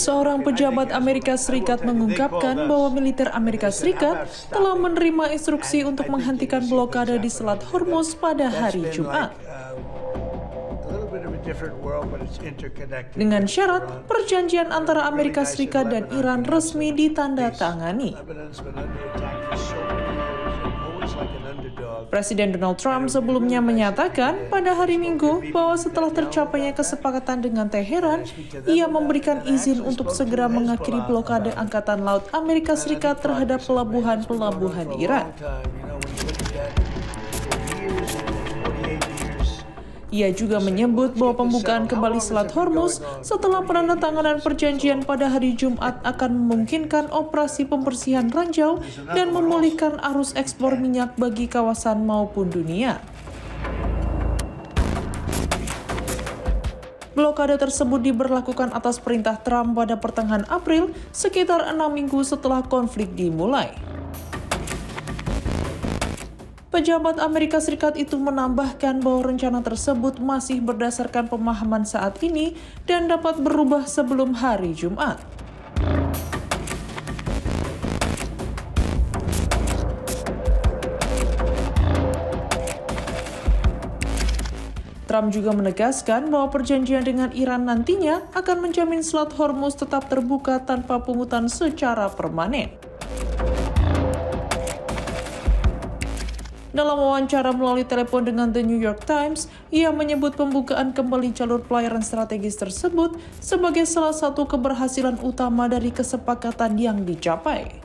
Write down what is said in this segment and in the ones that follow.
Seorang pejabat Amerika Serikat mengungkapkan bahwa militer Amerika Serikat telah menerima instruksi untuk menghentikan blokade di Selat Hormuz pada hari Jumat. Dengan syarat, perjanjian antara Amerika Serikat dan Iran resmi ditandatangani. Presiden Donald Trump sebelumnya menyatakan pada hari Minggu bahwa setelah tercapainya kesepakatan dengan Teheran, ia memberikan izin untuk segera mengakhiri blokade Angkatan Laut Amerika Serikat terhadap pelabuhan-pelabuhan Iran. Ia juga menyebut bahwa pembukaan kembali Selat Hormuz setelah penandatanganan perjanjian pada hari Jumat akan memungkinkan operasi pembersihan ranjau dan memulihkan arus ekspor minyak bagi kawasan maupun dunia. Blokade tersebut diberlakukan atas perintah Trump pada pertengahan April, sekitar 6 minggu setelah konflik dimulai. Pejabat Amerika Serikat itu menambahkan bahwa rencana tersebut masih berdasarkan pemahaman saat ini dan dapat berubah sebelum hari Jumat. Trump juga menegaskan bahwa perjanjian dengan Iran nantinya akan menjamin Selat Hormuz tetap terbuka tanpa pungutan secara permanen. Dalam wawancara melalui telepon dengan The New York Times, ia menyebut pembukaan kembali jalur pelayaran strategis tersebut sebagai salah satu keberhasilan utama dari kesepakatan yang dicapai.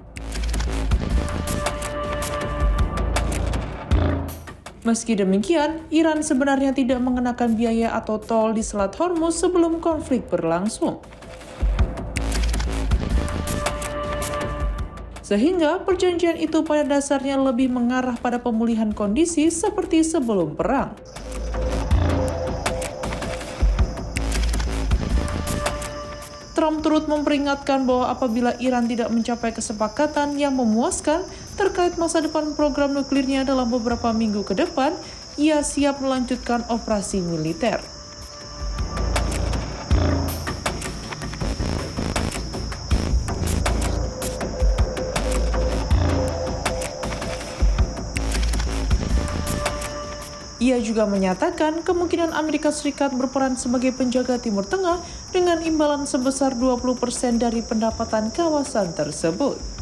Meski demikian, Iran sebenarnya tidak mengenakan biaya atau tol di Selat Hormuz sebelum konflik berlangsung. Sehingga perjanjian itu pada dasarnya lebih mengarah pada pemulihan kondisi seperti sebelum perang. Trump turut memperingatkan bahwa apabila Iran tidak mencapai kesepakatan yang memuaskan terkait masa depan program nuklirnya dalam beberapa minggu ke depan, ia siap melanjutkan operasi militer. Ia juga menyatakan kemungkinan Amerika Serikat berperan sebagai penjaga Timur Tengah dengan imbalan sebesar 20% dari pendapatan kawasan tersebut.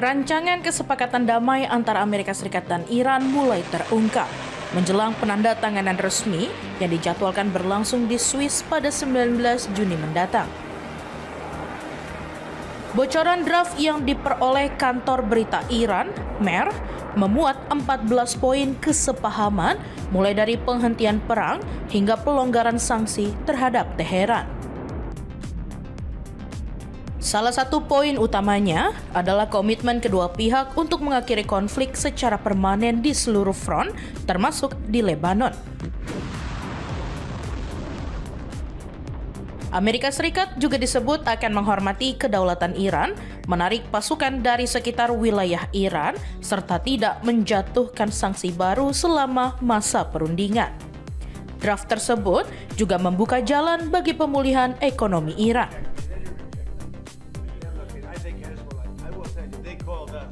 Rancangan kesepakatan damai antara Amerika Serikat dan Iran mulai terungkap menjelang penandatanganan resmi yang dijadwalkan berlangsung di Swiss pada 19 Juni mendatang. Bocoran draft yang diperoleh kantor berita Iran, MER, memuat 14 poin kesepahaman mulai dari penghentian perang hingga pelonggaran sanksi terhadap Teheran. Salah satu poin utamanya adalah komitmen kedua pihak untuk mengakhiri konflik secara permanen di seluruh front, termasuk di Lebanon. Amerika Serikat juga disebut akan menghormati kedaulatan Iran, menarik pasukan dari sekitar wilayah Iran, serta tidak menjatuhkan sanksi baru selama masa perundingan. Draft tersebut juga membuka jalan bagi pemulihan ekonomi Iran.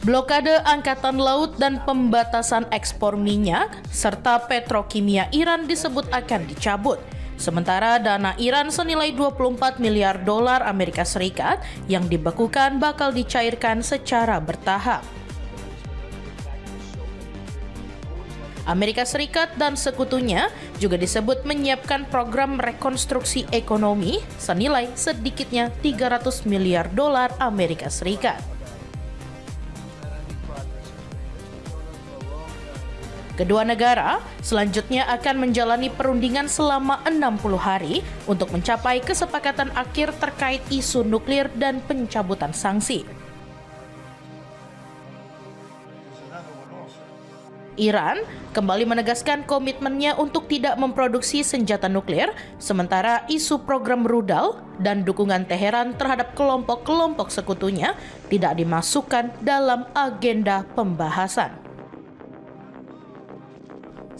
Blokade angkatan laut dan pembatasan ekspor minyak serta petrokimia Iran disebut akan dicabut. Sementara dana Iran senilai 24 miliar dolar Amerika Serikat yang dibekukan bakal dicairkan secara bertahap. Amerika Serikat dan sekutunya juga disebut menyiapkan program rekonstruksi ekonomi senilai sedikitnya 300 miliar dolar Amerika Serikat. Kedua negara selanjutnya akan menjalani perundingan selama 60 hari untuk mencapai kesepakatan akhir terkait isu nuklir dan pencabutan sanksi. Iran kembali menegaskan komitmennya untuk tidak memproduksi senjata nuklir, sementara isu program rudal dan dukungan Teheran terhadap kelompok-kelompok sekutunya tidak dimasukkan dalam agenda pembahasan.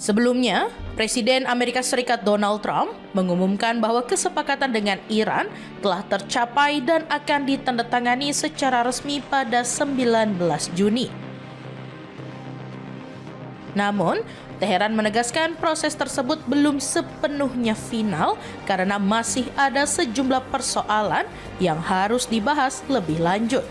Sebelumnya, Presiden Amerika Serikat Donald Trump mengumumkan bahwa kesepakatan dengan Iran telah tercapai dan akan ditandatangani secara resmi pada 19 Juni. Namun, Teheran menegaskan proses tersebut belum sepenuhnya final karena masih ada sejumlah persoalan yang harus dibahas lebih lanjut.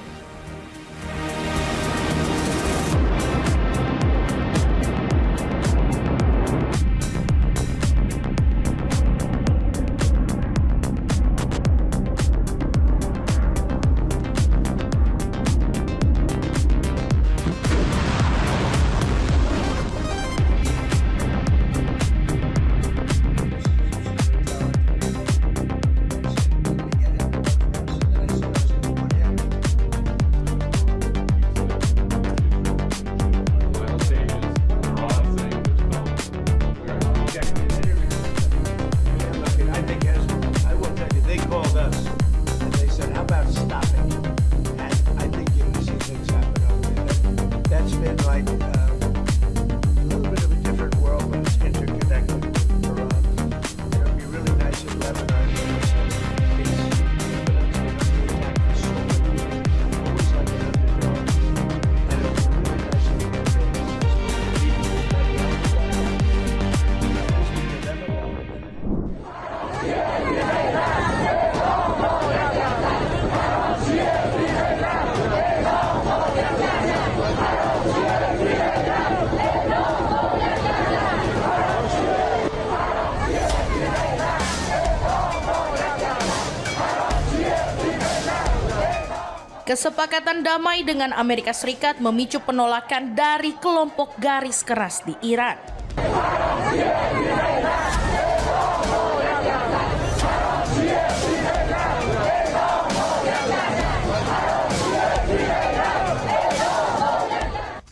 Kesepakatan damai dengan Amerika Serikat memicu penolakan dari kelompok garis keras di Iran.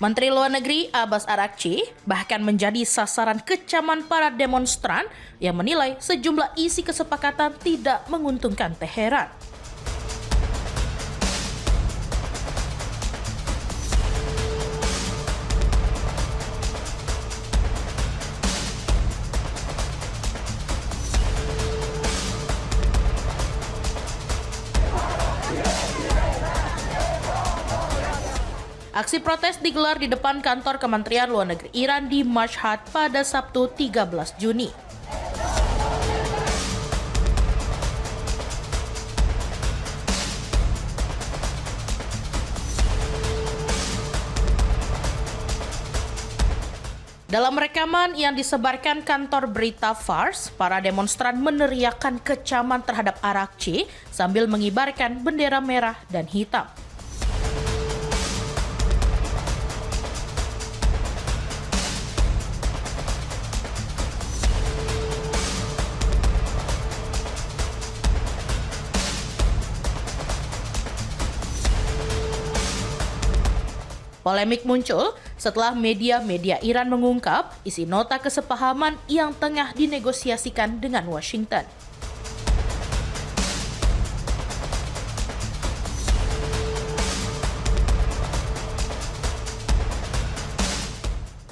Menteri Luar Negeri Abbas Araghchi bahkan menjadi sasaran kecaman para demonstran yang menilai sejumlah isi kesepakatan tidak menguntungkan Teheran. Aksi protes digelar di depan kantor Kementerian Luar Negeri Iran di Mashhad pada Sabtu 13 Juni. Dalam rekaman yang disebarkan kantor berita Fars, para demonstran meneriakkan kecaman terhadap Arakci sambil mengibarkan bendera merah dan hitam. Polemik muncul setelah media-media Iran mengungkap isi nota kesepahaman yang tengah dinegosiasikan dengan Washington.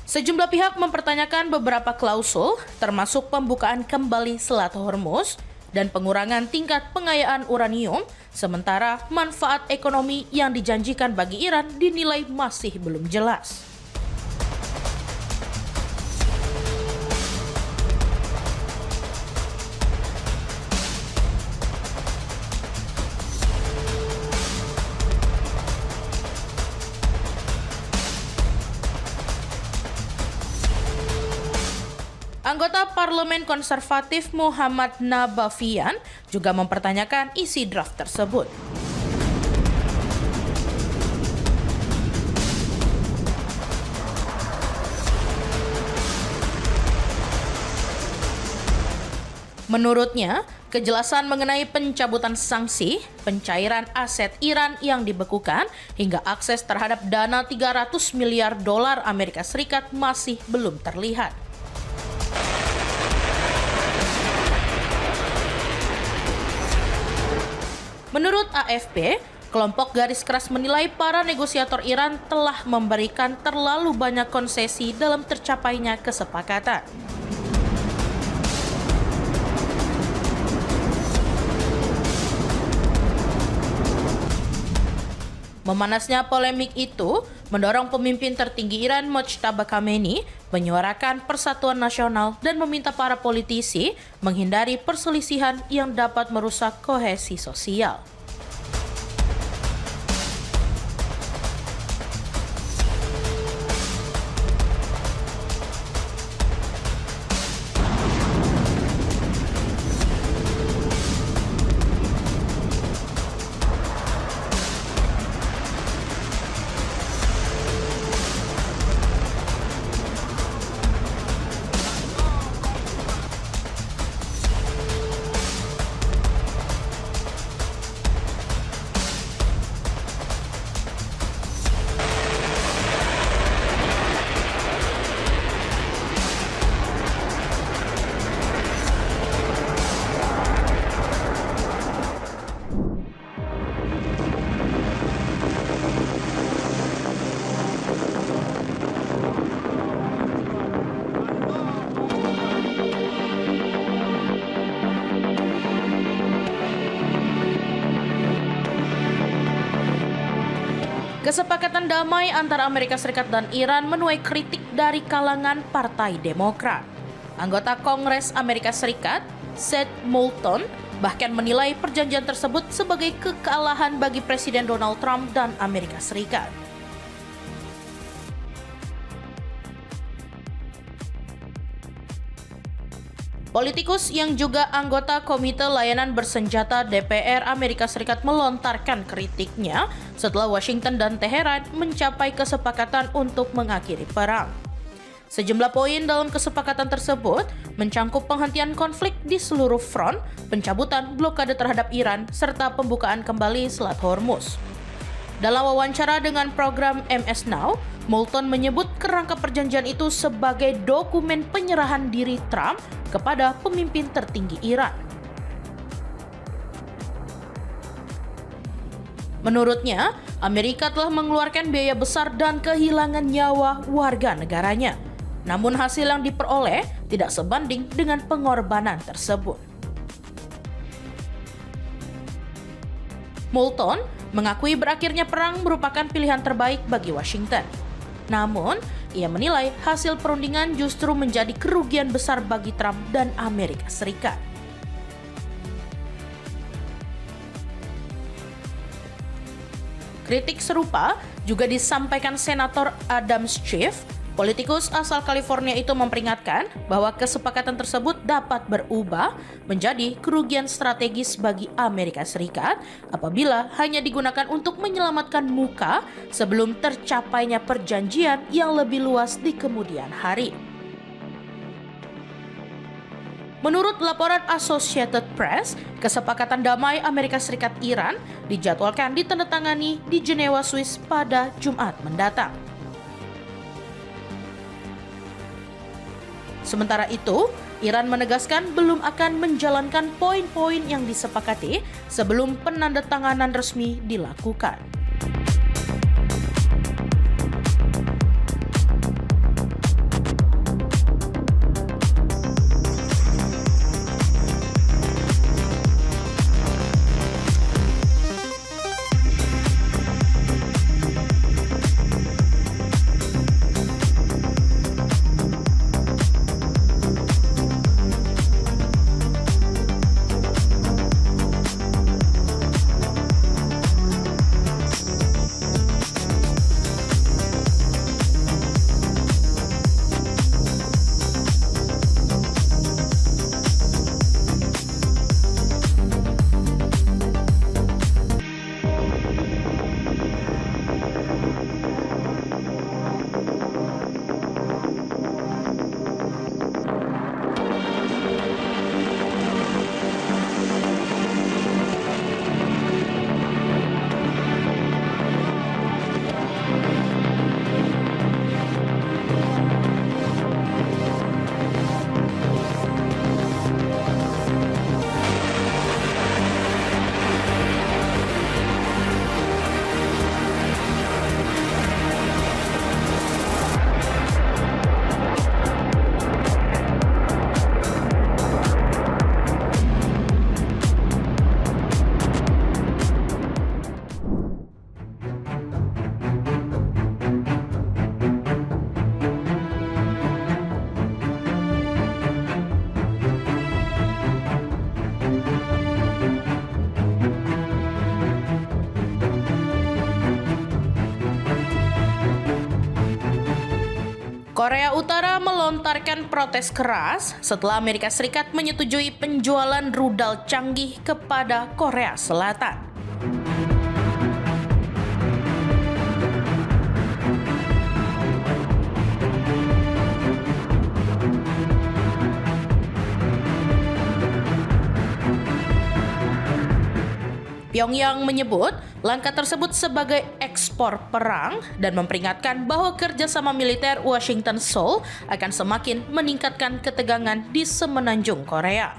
Sejumlah pihak mempertanyakan beberapa klausul, termasuk pembukaan kembali Selat Hormuz dan pengurangan tingkat pengayaan uranium, sementara manfaat ekonomi yang dijanjikan bagi Iran dinilai masih belum jelas. Anggota Parlemen Konservatif Muhammad Nabavian juga mempertanyakan isi draft tersebut. Menurutnya, kejelasan mengenai pencabutan sanksi, pencairan aset Iran yang dibekukan, hingga akses terhadap dana 300 miliar dolar Amerika Serikat masih belum terlihat. Menurut AFP, kelompok garis keras menilai para negosiator Iran telah memberikan terlalu banyak konsesi dalam tercapainya kesepakatan. Memanasnya polemik itu mendorong pemimpin tertinggi Iran Mojtaba Khamenei menyuarakan persatuan nasional dan meminta para politisi menghindari perselisihan yang dapat merusak kohesi sosial. Kesepakatan damai antara Amerika Serikat dan Iran menuai kritik dari kalangan Partai Demokrat. Anggota Kongres Amerika Serikat, Seth Moulton, bahkan menilai perjanjian tersebut sebagai kekalahan bagi Presiden Donald Trump dan Amerika Serikat. Politikus yang juga anggota Komite Layanan Bersenjata DPR Amerika Serikat melontarkan kritiknya setelah Washington dan Teheran mencapai kesepakatan untuk mengakhiri perang. Sejumlah poin dalam kesepakatan tersebut mencangkup penghentian konflik di seluruh front, pencabutan blokade terhadap Iran, serta pembukaan kembali Selat Hormuz. Dalam wawancara dengan program MS Now, Moulton menyebut kerangka perjanjian itu sebagai dokumen penyerahan diri Trump kepada pemimpin tertinggi Iran. Menurutnya, Amerika telah mengeluarkan biaya besar dan kehilangan nyawa warga negaranya. Namun hasil yang diperoleh tidak sebanding dengan pengorbanan tersebut. Moulton mengakui berakhirnya perang merupakan pilihan terbaik bagi Washington. Namun, ia menilai hasil perundingan justru menjadi kerugian besar bagi Trump dan Amerika Serikat. Kritik serupa juga disampaikan Senator Adam Schiff, Politikus asal California itu memperingatkan bahwa kesepakatan tersebut dapat berubah menjadi kerugian strategis bagi Amerika Serikat apabila hanya digunakan untuk menyelamatkan muka sebelum tercapainya perjanjian yang lebih luas di kemudian hari. Menurut laporan Associated Press, kesepakatan damai Amerika Serikat-Iran dijadwalkan ditandatangani di Jenewa, Swiss pada Jumat mendatang. Sementara itu, Iran menegaskan belum akan menjalankan poin-poin yang disepakati sebelum penandatanganan resmi dilakukan. Korea Utara melontarkan protes keras setelah Amerika Serikat menyetujui penjualan rudal canggih kepada Korea Selatan. Pyongyang menyebut langkah tersebut sebagai ekspor perang dan memperingatkan bahwa kerjasama militer Washington-Seoul akan semakin meningkatkan ketegangan di semenanjung Korea.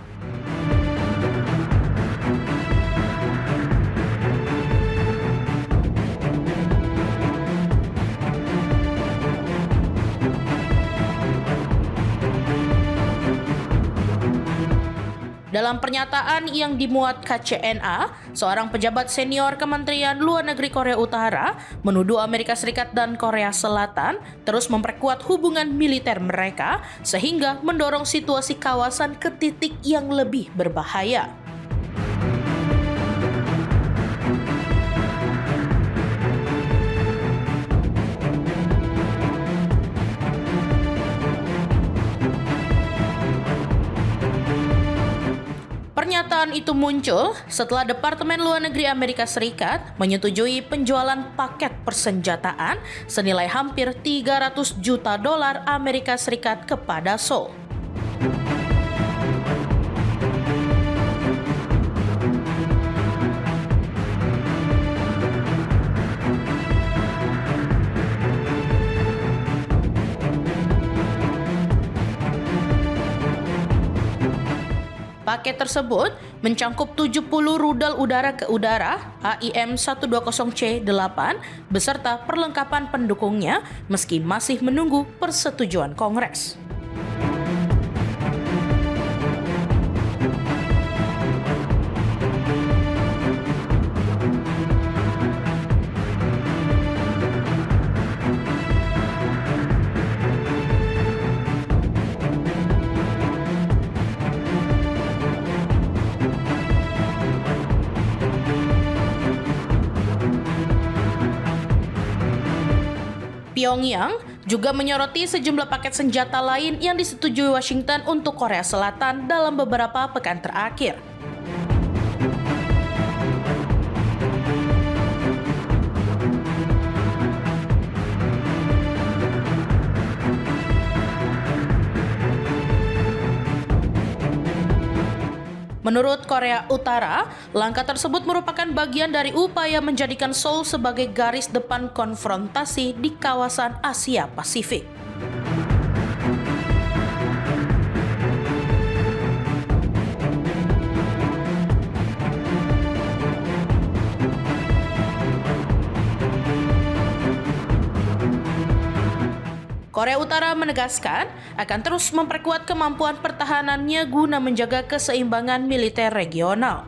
Dalam pernyataan yang dimuat KCNA, seorang pejabat senior Kementerian Luar Negeri Korea Utara menuduh Amerika Serikat dan Korea Selatan terus memperkuat hubungan militer mereka sehingga mendorong situasi kawasan ke titik yang lebih berbahaya. Pernyataan itu muncul setelah Departemen Luar Negeri Amerika Serikat menyetujui penjualan paket persenjataan senilai hampir 300 juta dolar Amerika Serikat kepada Seoul. Paket tersebut mencangkup 70 rudal udara ke udara AIM-120C-8 beserta perlengkapan pendukungnya meski masih menunggu persetujuan Kongres. Pyongyang juga menyoroti sejumlah paket senjata lain yang disetujui Washington untuk Korea Selatan dalam beberapa pekan terakhir. Menurut Korea Utara, langkah tersebut merupakan bagian dari upaya menjadikan Seoul sebagai garis depan konfrontasi di kawasan Asia Pasifik. Korea Utara menegaskan akan terus memperkuat kemampuan pertahanannya guna menjaga keseimbangan militer regional.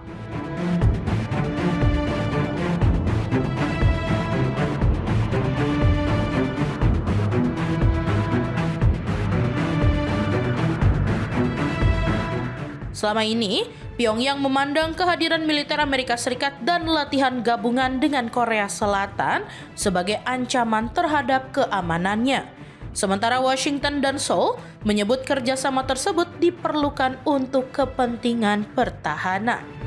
Selama ini, Pyongyang memandang kehadiran militer Amerika Serikat dan latihan gabungan dengan Korea Selatan sebagai ancaman terhadap keamanannya. Sementara Washington dan Seoul menyebut kerjasama tersebut diperlukan untuk kepentingan pertahanan.